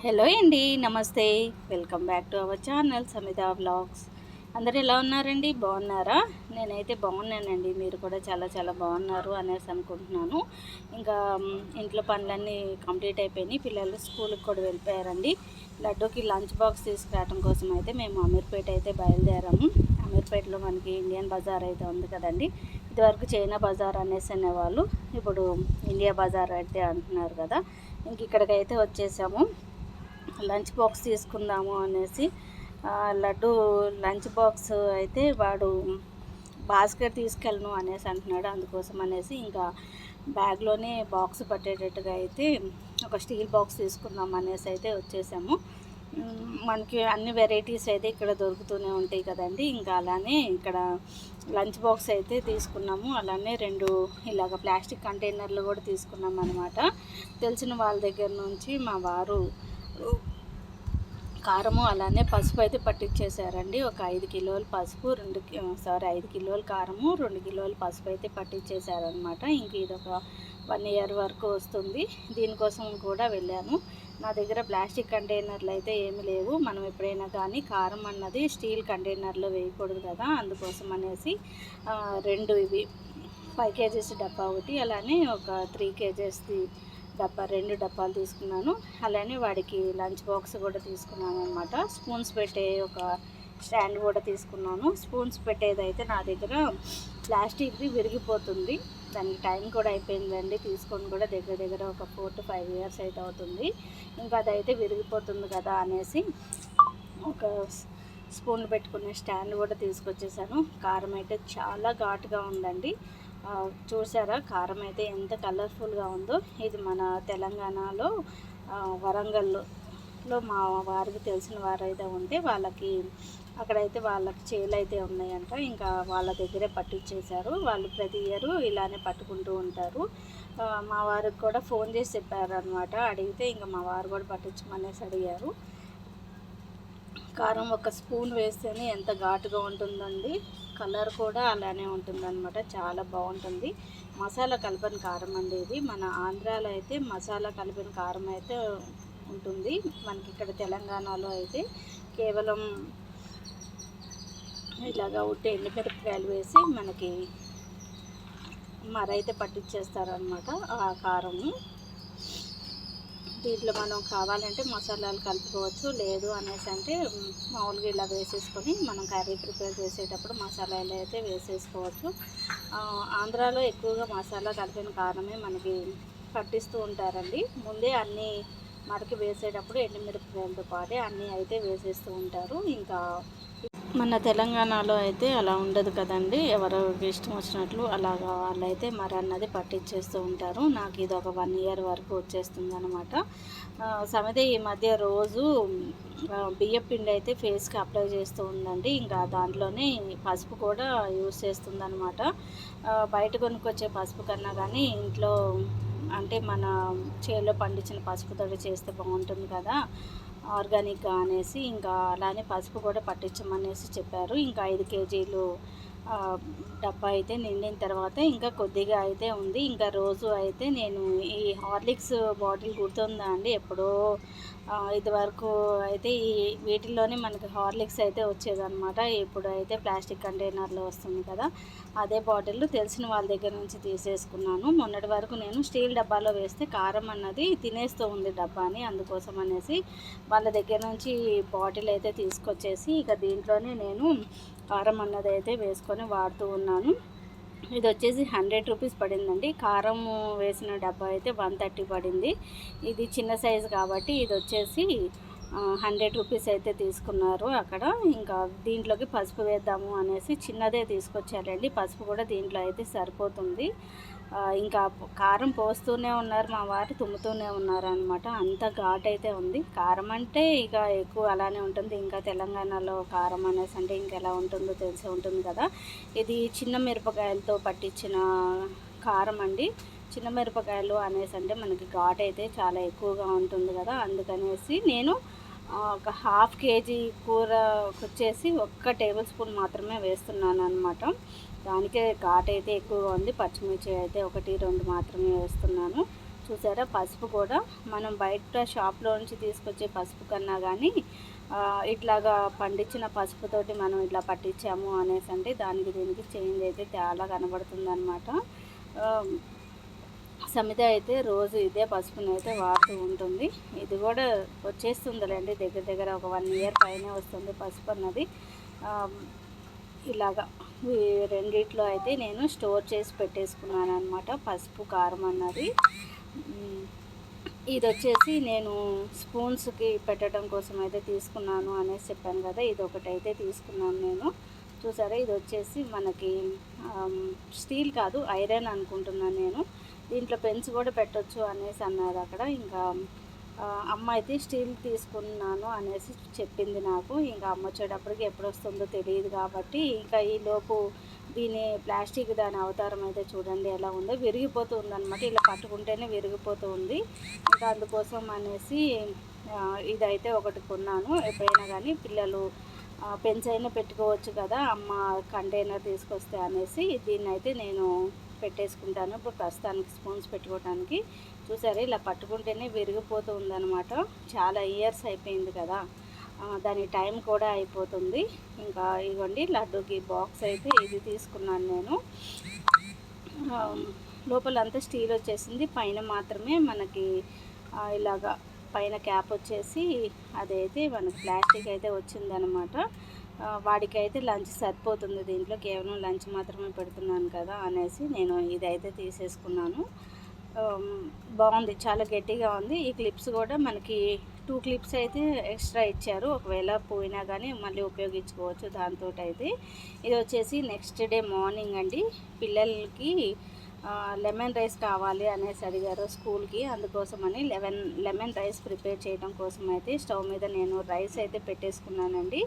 Hello అండి, నమస్తే. Welcome back to our channel Samitha vlogs. అందరూ ఎలా ఉన్నారండి? బాగున్నారా? నేనైతే బాగున్నానండి. మీరు కూడా చాలా చాలా బాగున్నారు అనేసి అనుకుంటున్నాను. ఇంకా ఇంట్లో పనులన్నీ కంప్లీట్ అయిపోయినాయి. పిల్లలు స్కూల్కి కూడా వెళ్ళిపోయారండి. లడ్డూకి లంచ్ బాక్స్ తీసుకురావడం కోసం అయితే మేము అమీర్పేట అయితే బయలుదేరాము. అమీర్పేటలో మనకి ఇండియన్ బజార్ అయితే ఉంది కదండి. ఇదివరకు చైనా బజార్ అనేసి అనేవాళ్ళు, ఇప్పుడు ఇండియా బజార్ అయితే అంటున్నారు కదా. ఇంక ఇక్కడికైతే వచ్చేసాము. లంచ్ బాక్స్ తీసుకుందాము అనేసి. లడ్డు లంచ్ బాక్స్ అయితే వాడు బాస్కెట్ తీసుకెళ్ళను అనేసి అంటున్నాడు. అందుకోసం అనేసి ఇంకా బ్యాగ్లోనే బాక్స్ పట్టేటట్టుగా అయితే ఒక స్టీల్ బాక్స్ తీసుకుందాం అనేసి అయితే వచ్చేసాము. మనకి అన్ని వెరైటీస్ అయితే ఇక్కడ దొరుకుతూనే ఉంటాయి కదండి. ఇంకా అలానే ఇక్కడ లంచ్ బాక్స్ అయితే తీసుకున్నాము. అలానే 2 ఇలాగ ప్లాస్టిక్ కంటైనర్లు కూడా తీసుకున్నాం అనమాట. తెలిసిన వాళ్ళ దగ్గర నుంచి మా వారు కారము అలానే పసుపు అయితే పట్టించేశారండి. ఒక 5 కిలోల పసుపు, 5 కిలోల కారము, 2 కిలోల పసుపు అయితే పట్టించేశారనమాట. ఇంక ఇది ఒక 1 ఇయర్ వరకు వస్తుంది. దీనికోసం కూడా వెళ్ళాను. నా దగ్గర ప్లాస్టిక్ కంటైనర్లు అయితే ఏమి లేవు. మనం ఎప్పుడైనా కానీ కారం అన్నది స్టీల్ కంటైనర్లో వేయకూడదు కదా. అందుకోసం అనేసి 2 ఇవి 5 కేజీస్ డబ్బా ఒకటి, అలానే ఒక 3 కేజీస్ది డబ్బా, 2 డబ్బాలు తీసుకున్నాను. అలానే వాడికి లంచ్ బాక్స్ కూడా తీసుకున్నాను అనమాట. స్పూన్స్ పెట్టే ఒక స్టాండ్ కూడా తీసుకున్నాను. స్పూన్స్ పెట్టేది అయితే నా దగ్గర ప్లాస్టిక్ది విరిగిపోతుంది. దానికి టైం కూడా అయిపోయిందండి. తీసుకొని కూడా దగ్గర దగ్గర ఒక 4 to 5 ఇయర్స్ అయితే అవుతుంది. ఇంకా అదైతే విరిగిపోతుంది కదా అనేసి ఒక స్పూన్లు పెట్టుకునే స్టాండ్ కూడా తీసుకొచ్చేసాను. కారం అయితే చాలా ఘాటుగా ఉందండి. చూసారా కారం అయితే ఎంత కలర్ఫుల్గా ఉందో. ఇది మన తెలంగాణలో వరంగల్లో మా వారికి తెలిసిన వారైతే ఉంటే వాళ్ళకి అక్కడైతే వాళ్ళకి చేలు అయితే ఉన్నాయంట. ఇంకా వాళ్ళ దగ్గరే పట్టించేశారు. వాళ్ళు ప్రతి ఇయర్ ఇలానే పట్టుకుంటూ ఉంటారు. మా వారికి కూడా ఫోన్ చేసి చెప్పారనమాట. అడిగితే ఇంకా మా వారు కూడా పట్టించమనేసి అడిగారు. కారం ఒక స్పూన్ వేస్తేనే ఎంత ఘాటుగా ఉంటుందండి. కలర్ కూడా అలానే ఉంటుందన్నమాట. చాలా బాగుంటుంది. మసాలా కలిపిన కారం అండి ఇది. మన ఆంధ్రాలో అయితే మసాలా కలిపిన కారం అయితే ఉంటుంది. మనకి ఇక్కడ తెలంగాణలో అయితే కేవలం ఇలాగా ఉట్టి ఎండుమిరపకాయలు వేసి మనకి మరైతే పట్టించేస్తారనమాట ఆ కారము. దీంట్లో మనం కావాలంటే మసాలాలు కలుపుకోవచ్చు, లేదు అనేసి అంటే మామూలుగా ఇలా వేసేసుకొని మనం కర్రీ ప్రిపేర్ చేసేటప్పుడు మసాలాలు అయితే వేసేసుకోవచ్చు. ఆంధ్రాలో ఎక్కువగా మసాలా కలిపిన కారమే మనకి పట్టిస్తూ ఉంటారండి. ముందే అన్నీ మరకి వేసేటప్పుడు ఎండుమిరపకాయలతో పాటే అన్నీ అయితే వేసేస్తూ ఉంటారు. ఇంకా మన తెలంగాణలో అయితే అలా ఉండదు కదండి. ఎవరికి ఇష్టం వచ్చినట్లు అలాగా వాళ్ళైతే మరి అన్నది పట్టించేస్తూ ఉంటారు. నాకు ఇది ఒక 1 ఇయర్ వరకు వచ్చేస్తుంది అనమాట. సమిత ఈ మధ్య రోజు బియ్యం పిండి అయితే ఫేస్కి అప్లై చేస్తూ ఉందండి. ఇంకా దాంట్లోనే పసుపు కూడా యూస్ చేస్తుంది అనమాట. బయట కొనుక్కొచ్చే పసుపు కన్నా కానీ ఇంట్లో అంటే మన చేలో పండించిన పసుపుతోటి చేస్తే బాగుంటుంది కదా ఆర్గానిక్గా అనేసి. ఇంకా అలానే పసుపు కూడా పట్టించమనేసి చెప్పారు. ఇంకా 5 కేజీలు డబ్బా అయితే నిండిన తర్వాత ఇంకా కొద్దిగా అయితే ఉంది. ఇంకా రోజు అయితే నేను ఈ హార్లిక్స్ బాటిల్ గుర్తుందా అండి? ఎప్పుడో ఇదివరకు అయితే ఈ వీటిల్లోనే మనకి హార్లిక్స్ అయితే వచ్చేదన్నమాట. ఇప్పుడు అయితే ప్లాస్టిక్ కంటైనర్లో వస్తుంది కదా. అదే బాటిల్ తెలిసిన వాళ్ళ దగ్గర నుంచి తీసేసుకున్నాను. మొన్నటి వరకు నేను స్టీల్ డబ్బాలో వేస్తే కారం అన్నది తినేస్తూ ఉంది డబ్బాని. అందుకోసం అనేసి వాళ్ళ దగ్గర నుంచి బాటిల్ అయితే తీసుకొచ్చేసి ఇక దీంట్లోనే నేను కారం అన్నది అయితే వేసుకొని వాడుతూ ఉన్నాను. ఇది వచ్చేసి 100 రూపీస్ పడిందండి. కారం వేసిన డబ్బా అయితే 130 పడింది. ఇది చిన్న సైజు కాబట్టి ఇది వచ్చేసి 100 రూపీస్ అయితే తీసుకున్నారు అక్కడ. ఇంకా దీంట్లోకి పసుపు వేద్దాము అనేసి చిన్నదే తీసుకొచ్చారండి. పసుపు కూడా దీంట్లో అయితే సరిపోతుంది. ఇంకా కారం పోస్తూనే ఉన్నారు మా వారు, తుమ్ముతూనే ఉన్నారు అనమాట. అంత ఘాట్ అయితే ఉంది. కారం అంటే ఇక ఎక్కువ అలానే ఉంటుంది. ఇంకా తెలంగాణలో కారం అనేసి అంటే ఇంకెలా ఉంటుందో తెలిసే ఉంటుంది కదా. ఇది చిన్న మిరపకాయలతో పట్టించిన కారం అండి. చిన్న మిరపకాయలు అనేసి అంటే మనకి ఘాట్ అయితే చాలా ఎక్కువగా ఉంటుంది కదా. అందుకనేసి నేను ఒక 1/2 కేజీ కూరకు వచ్చేసి 1 టేబుల్ స్పూన్ మాత్రమే వేస్తున్నాను అనమాట. దానికే ఘాట్ అయితే ఎక్కువగా ఉంది. పచ్చిమిర్చి అయితే 1, 2 మాత్రమే వేస్తున్నాను. చూసారా, పసుపు కూడా మనం బయట షాప్లో నుంచి తీసుకొచ్చే పసుపు కన్నా కానీ ఇట్లాగా పండించిన పసుపుతోటి మనం ఇట్లా పట్టించాము అనేసి అంటే దానికి దీనికి చేంజ్ అయితే చాలా కనబడుతుంది అనమాట. సమిత అయితే రోజు ఇదే పసుపుని అయితే వాడుతూ ఉంటుంది. ఇది కూడా వచ్చేస్తుందిలేండి, దగ్గర దగ్గర ఒక 1 ఇయర్ పైనే వస్తుంది పసుపు అన్నది. ఇలాగా ఈ రెండిట్లో అయితే నేను స్టోర్ చేసి పెట్టేసుకున్నాను అనమాట పసుపు కారం అన్నది. ఇది వచ్చేసి నేను స్పూన్స్కి పెట్టడం కోసం అయితే తీసుకున్నాను అనేసి చెప్పాను కదా, ఇది ఒకటైతే తీసుకున్నాను నేను. చూసారా, ఇది వచ్చేసి మనకి స్టీల్ కాదు, ఐరన్ అనుకుంటున్నాను నేను. దీంట్లో పెన్స్ కూడా పెట్టొచ్చు అనేసి అన్నారు అక్కడ. ఇంకా అమ్మ అయితే స్టీల్ తీసుకున్నాను అనేసి చెప్పింది నాకు. ఇంకా అమ్మ వచ్చేటప్పటికి ఎప్పుడు వస్తుందో తెలియదు కాబట్టి ఇంకా ఈలోపు దీని ప్లాస్టిక్ దాని అవతారం అయితే చూడండి ఎలా ఉందో, విరిగిపోతూ ఉందన్నమాట. ఇలా పట్టుకుంటేనే విరిగిపోతూ ఉంది. ఇంకా అందుకోసం అనేసి ఇదైతే ఒకటి కొన్నాను. ఎప్పుడైనా కానీ పిల్లలు పెన్స్ అయినా పెట్టుకోవచ్చు కదా అమ్మ కంటైనర్ తీసుకొస్తే అనేసి దీన్ని అయితే నేను పెట్టేసుకుంటాను. ఇప్పుడు ప్రస్తుతానికి స్పూన్స్ పెట్టుకోవడానికి. చూసారా, ఇలా పట్టుకుంటేనే విరిగిపోతూ ఉందన్నమాట. చాలా ఇయర్స్ అయిపోయింది కదా, దాని టైం కూడా అయిపోతుంది. ఇంకా ఇవ్వండి లడ్డూకి బాక్స్ అయితే ఇది తీసుకున్నాను నేను. లోపలంతా స్టీల్ వచ్చేసింది, పైన మాత్రమే మనకి ఇలాగా పైన క్యాప్ వచ్చేసి అదైతే మనకి ప్లాస్టిక్ అయితే వచ్చిందనమాట. వాడికైతే లంచ్ సరిపోతుంది, దీంట్లో కేవలం లంచ్ మాత్రమే పెడుతున్నాను కదా అనేసి నేను ఇదైతే తీసేసుకున్నాను. బాగుంది, చాలా గట్టిగా ఉంది. ఈ క్లిప్స్ కూడా మనకి 2 క్లిప్స్ అయితే ఎక్స్ట్రా ఇచ్చారు, ఒకవేళ పోయినా కానీ మళ్ళీ ఉపయోగించుకోవచ్చు దాంతో అయితే. ఇది వచ్చేసి నెక్స్ట్ డే మార్నింగ్ అండి. పిల్లలకి లెమన్ రైస్ కావాలి అనేసి అడిగారు స్కూల్కి, అందుకోసమని లెమన్ రైస్ ప్రిపేర్ చేయడం కోసం అయితే స్టవ్ మీద నేను రైస్ అయితే పెట్టేసుకున్నానండి.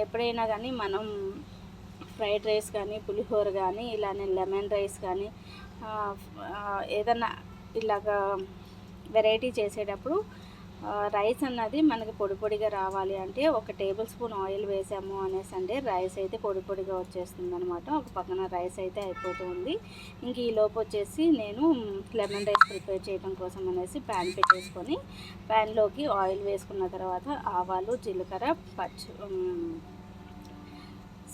ఎప్పుడైనా కానీ మనం ఫ్రైడ్ రైస్ కానీ పులిహోర కానీ ఇలానే లెమన్ రైస్ కానీ ఏదన్నా ఇలాగా వెరైటీ చేసేటప్పుడు రైస్ అన్నది మనకి పొడి పొడిగా రావాలి అంటే 1 టేబుల్ స్పూన్ ఆయిల్ వేసాము అనేసి అంటే రైస్ అయితే పొడి పొడిగా వచ్చేస్తుంది అనమాట. ఒక పక్కన రైస్ అయితే అయిపోతుంది. ఇంక ఈ లోపు వచ్చేసి నేను లెమన్ రైస్ ప్రిపేర్ చేయడం కోసం అనేసి ప్యాన్ పెట్టేసుకొని ప్యాన్లోకి ఆయిల్ వేసుకున్న తర్వాత ఆవాలు, జీలకర్ర,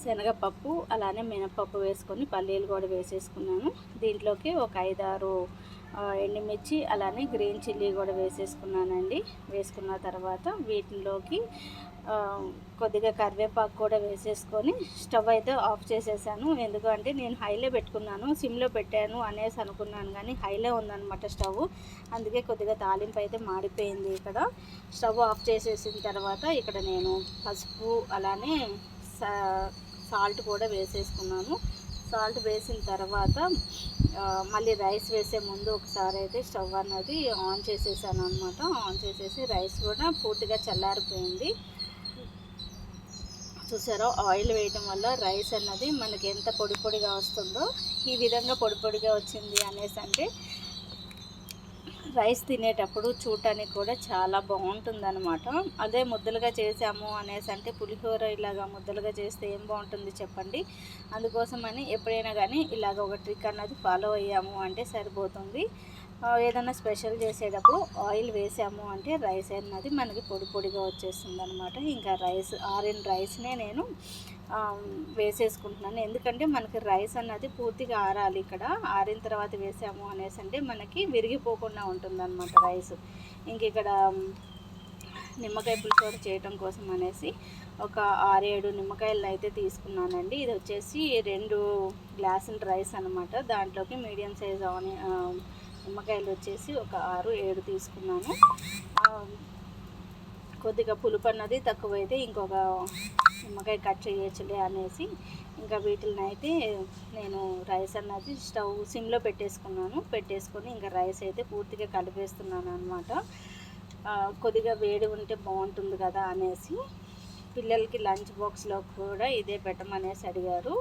శనగపప్పు అలానే మినపప్పు వేసుకొని పల్లీలు కూడా వేసేసుకున్నాను. దీంట్లోకి ఒక 5-6 ఎండుమిర్చి అలానే గ్రీన్ చిల్లీ కూడా వేసేసుకున్నానండి. వేసుకున్న తర్వాత వీటిలోకి కొద్దిగా కరివేపాకు కూడా వేసేసుకొని స్టవ్ అయితే ఆఫ్ చేసేసాను. ఎందుకంటే నేను హైలో పెట్టుకున్నాను, సిమ్లో పెట్టాను అనేసి అనుకున్నాను కానీ హైలో ఉందన్నమాట స్టవ్. అందుకే కొద్దిగా తాలింపు అయితే మాడిపోయింది. ఇక్కడ స్టవ్ ఆఫ్ చేసేసిన తర్వాత ఇక్కడ నేను పసుపు అలానే సాల్ట్ కూడా వేసేసుకున్నాను. సాల్ట్ వేసిన తర్వాత మళ్ళీ రైస్ వేసే ముందు ఒకసారి అయితే స్టవ్ అన్నది ఆన్ చేసేసాను అనమాట. ఆన్ చేసేసి రైస్ కూడా పూర్తిగా చల్లారిపోయింది. చూసారో, ఆయిల్ వేయటం వల్ల రైస్ అన్నది మనకి ఎంత పొడి పొడిగా వస్తుందో, ఈ విధంగా పొడి పొడిగా వచ్చింది అనేసి అంటే రైస్ తినేటప్పుడు చూడటానికి కూడా చాలా బాగుంటుందన్నమాట. అదే ముద్దలుగా చేసాము అనేసి అంటే పులిహోర ఇలాగా ముద్దలుగా చేస్తే ఏం బాగుంటుంది చెప్పండి. అందుకోసమని ఎప్పుడైనా కానీ ఇలాగ ఒక ట్రిక్ అన్నది ఫాలో అయ్యాము అంటే సరిపోతుంది. ఏదైనా స్పెషల్ చేసేటప్పుడు ఆయిల్ వేసాము అంటే రైస్ అన్నది మనకి పొడి పొడిగా వచ్చేస్తుంది అనమాట. ఇంకా ఆరిన రైస్నే నేను వేసేసుకుంటున్నాను. ఎందుకంటే మనకి రైస్ అన్నది పూర్తిగా ఆరాలి. ఇక్కడ ఆరిన తర్వాత వేసాము అనేసి అంటే మనకి విరిగిపోకుండా ఉంటుందన్నమాట రైస్. ఇంక ఇక్కడ నిమ్మకాయ పులిహోర చేయటం కోసం అనేసి ఒక 6-7 నిమ్మకాయలు అయితే తీసుకున్నానండి. ఇది వచ్చేసి 2 గ్లాసుల రైస్ అనమాట. దాంట్లోకి మీడియం సైజ్ నిమ్మకాయలు వచ్చేసి ఒక 6-7 తీసుకున్నాను. కొద్దిగా పులుపు అన్నది తక్కువైతే ఇంకొక నిమ్మకాయ కట్ చేయొచ్చులే అనేసి ఇంకా వీటిని అయితే నేను రైస్ అన్నది స్టవ్ సిమ్లో పెట్టేసుకొని ఇంకా రైస్ అయితే పూర్తిగా కలిపేస్తున్నాను అనమాట. కొద్దిగా వేడి ఉంటే బాగుంటుంది కదా అనేసి పిల్లలకి లంచ్ బాక్స్లో కూడా ఇదే పెట్టమనేసి అడిగారు.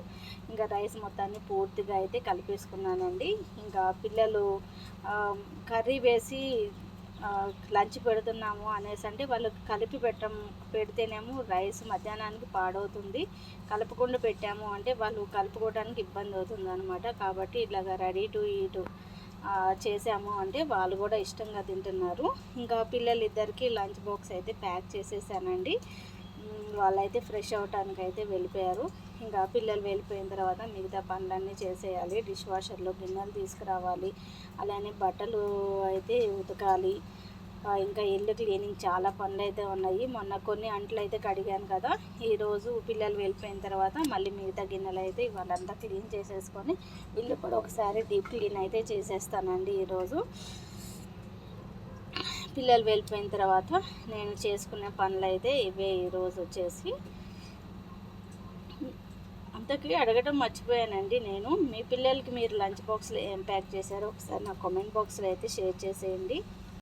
ఇంకా రైస్ మొత్తాన్ని పూర్తిగా అయితే కలిపేసుకున్నానండి. ఇంకా పిల్లలు కర్రీ వేసి లంచ్ పెడుతున్నాము అనేసి అంటే వాళ్ళు కలిపి పెడితేనేమో రైస్ మధ్యాహ్నానికి పాడవుతుంది. కలపకుండా పెట్టాము అంటే వాళ్ళు కలుపుకోవడానికి ఇబ్బంది అవుతుంది అనమాట. కాబట్టి ఇలాగ రెడీ టు ఈట్ చేసాము అంటే వాళ్ళు కూడా ఇష్టంగా తింటున్నారు. ఇంకా పిల్లలిద్దరికీ లంచ్ బాక్స్ అయితే ప్యాక్ చేసేసానండి. వాళ్ళైతే ఫ్రెష్ అవ్వటానికి అయితే వెళ్ళిపోయారు. ఇంకా పిల్లలు వెళ్ళిపోయిన తర్వాత మిగతా పనులన్నీ చేసేయాలి. డిష్ వాషర్లో గిన్నెలు తీసుకురావాలి, అలానే బట్టలు అయితే ఉతకాలి. ఇంకా ఇల్లు క్లీనింగ్ చాలా పనులు అయితే ఉన్నాయి. మొన్న కొన్ని అంట్లు అయితే కడిగాను కదా, ఈరోజు పిల్లలు వెళ్ళిపోయిన తర్వాత మళ్ళీ మిగతా గిన్నెలు అయితే వాళ్ళంతా క్లీన్ చేసేసుకొని ఇల్లు కూడా ఒకసారి డీప్ క్లీన్ అయితే చేసేస్తానండి ఈరోజు. పిల్లలు వెళ్ళిపోయిన తర్వాత నేను చేసుకునే పనులు అయితే ఇవే. ఈరోజు వచ్చేసి అంతకీ అడగడం మర్చిపోయానండి నేను. మీ పిల్లలకి మీరు లంచ్ బాక్స్లో ఏం ప్యాక్ చేశారో ఒకసారి నా కామెంట్ బాక్స్లో అయితే షేర్ చేసేయండి.